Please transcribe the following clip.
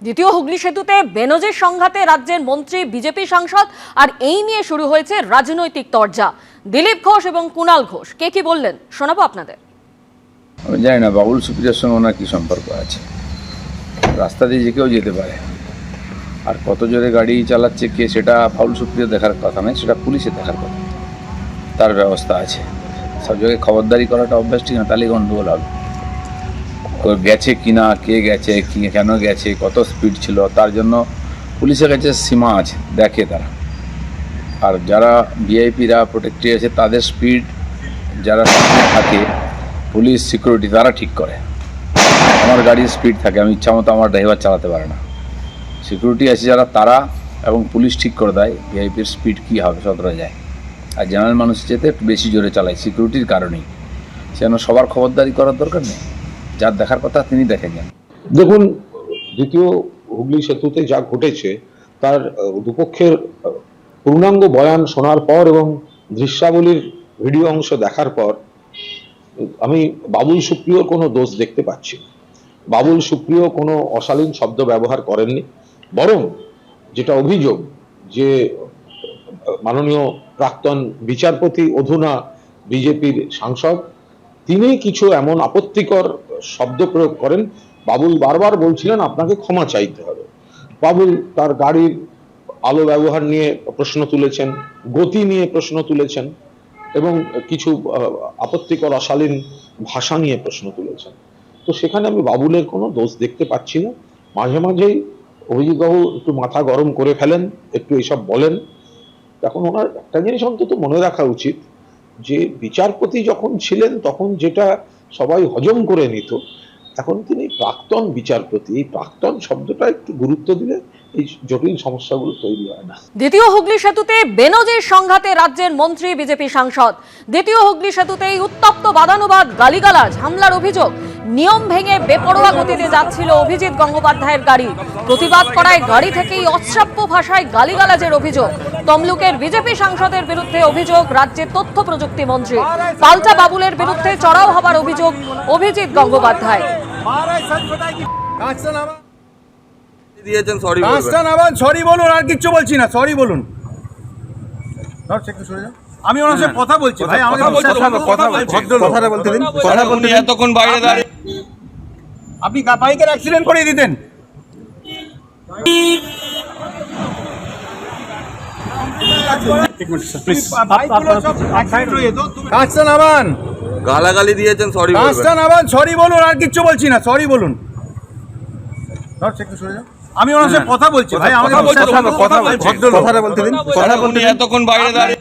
দ্বিতীয় হুগলি সেতুতে বেনজির সংঘাতে রাজ্যের মন্ত্রী বিজেপি সাংসদ, আর এই নিয়ে শুরু হয়েছে রাজনৈতিক তরজা। দিলীপ ঘোষ এবং কুণাল ঘোষ কে কি বললেন শোনাবো আপনাদের। আমি জানি না বাবুল সুপ্রিয়ার সঙ্গে ওনার কী সম্পর্ক আছে। রাস্তা দিয়ে যে কেউ যেতে পারে, আর কত জোরে গাড়ি চালাচ্ছে কে সেটা বাবুল সুপ্রিয়া দেখার কথা নয়, সেটা পুলিশের দেখার কথা। তার ব্যবস্থা আছে, সব জায়গায় খবরদারি করাটা অভ্যাস ঠিক না, তাহলে গণ্ডগোল হবে। গেছে কিনা, কে গেছে, কেন গেছে, কত স্পিড ছিল, তার জন্য পুলিশের কাছে সীমা আছে, দেখে তারা। আর যারা ভিআইপিরা প্রোটেক্টে আছে তাদের স্পিড যারা থাকে পুলিশ সিকিউরিটি তারা ঠিক করে। আমার গাড়ির স্পিড থাকে, আমি ইচ্ছা মতো আমার ড্রাইভার চালাতে পারে না। সিকিউরিটি আছে যারা, তারা এবং পুলিশ ঠিক করে দেয় ভিআইপির স্পিড কী হবে, সতরা যায়। আর জেনারেল মানুষ যেতে একটু বেশি জোরে চালায় সিকিউরিটির কারণেই। সেজন্য সবার খবরদারি করার দরকার নেই, যার দেখার কথা তিনি দেখে যান। দেখুন, দ্বিতীয় হুগলি সেতুতে যা ঘটেছে তার দুপক্ষের পূর্ণাঙ্গ বয়ান শোনার পর এবং দৃশ্যাবলীর ভিডিও অংশ দেখার পর আমি বাবুল সুপ্রিয়র কোনো দোষ দেখতে পাচ্ছি না। বাবুল সুপ্রিয় কোনো অশালীন শব্দ ব্যবহার করেননি, বরং যেটা অভিযোগ যে মাননীয় প্রাক্তন বিচারপতি অধুনা বিজেপির সাংসদ তিনি কিছু এমন আপত্তিকর শব্দ প্রয়োগ করেন। বাবুল বারবার বলছিলেন আপনাকে ক্ষমা চাইতে হবে। বাবুল তার গাড়ির আলো ব্যবহার নিয়ে প্রশ্ন তুলেছেন, গতি নিয়ে প্রশ্ন তুলেছেন এবং কিছু আপত্তিকর অশালীন ভাষা নিয়ে প্রশ্ন তুলেছেন। তো সেখানে আমি বাবুলের কোনো দোষ দেখতে পাচ্ছি না। মাঝে মাঝেই অভিজিৎবাবু একটু মাথা গরম করে ফেলেন, একটু এসব বলেন। এখন ওনার একটা জিনিস অন্তত মনে রাখা উচিত যে বিচারপতি যখন ছিলেন তখন যেটা সবাই হজম করে নিত, এখন তিনি প্রাক্তন বিচারপতি। এই প্রাক্তন শব্দটা একটু গুরুত্ব দিলে এই জটিল সমস্যাগুলো তৈরি হয় না। দ্বিতীয় হুগলি সেতুতে বেনজির সংঘাতে রাজ্যের মন্ত্রী বিজেপি সাংসদ। দ্বিতীয় হুগলি সেতুতেই উত্তপ্ত বাদানুবাদ, গালিগালাজ, হামলার অভিযোগ। নিয়ম ভেঙে বেপরোয়া গতিতে যাচ্ছিল অভিজিৎ গঙ্গোপাধ্যায়ের গাড়ি। প্রতিবাদ করায় গাড়ি থেকেই অশ্রাব্য ভাষায় গালিগালাজের অভিযোগ। তমলুকের বিজেপি সাংসদের বিরুদ্ধে অভিযোগ রাজ্যের তথ্য প্রযুক্তি মন্ত্রী। পাল্টা বাবুলের বিরুদ্ধে চড়াও হবার অভিযোগ অভিজিৎ গঙ্গোপাধ্যায়। দিয়েছেন সরি সরি বলুন, আর কিচ্ছু বলছি না, সরি বলুন। আমি ওনার সাথে কথা বলছি ভাই, আমাকে কথাটা বলতে দিন। কথা বলতে এতক্ষণ বাইরে দাঁড়িয়ে আপনি বাইকের অ্যাক্সিডেন্ট করিয়ে দিতেন। কাজটা নামান, গালাগালি দিয়েছেন সরি কাজটা নামান, সরি বলুন, আর কিচ্ছু বলছি না, সরি বলুন। আমি ওনার সাথে কথা বলছি ভাই, আমাকে কথাটা বলতে দিন। এতক্ষণ বাইরে দাঁড়িয়ে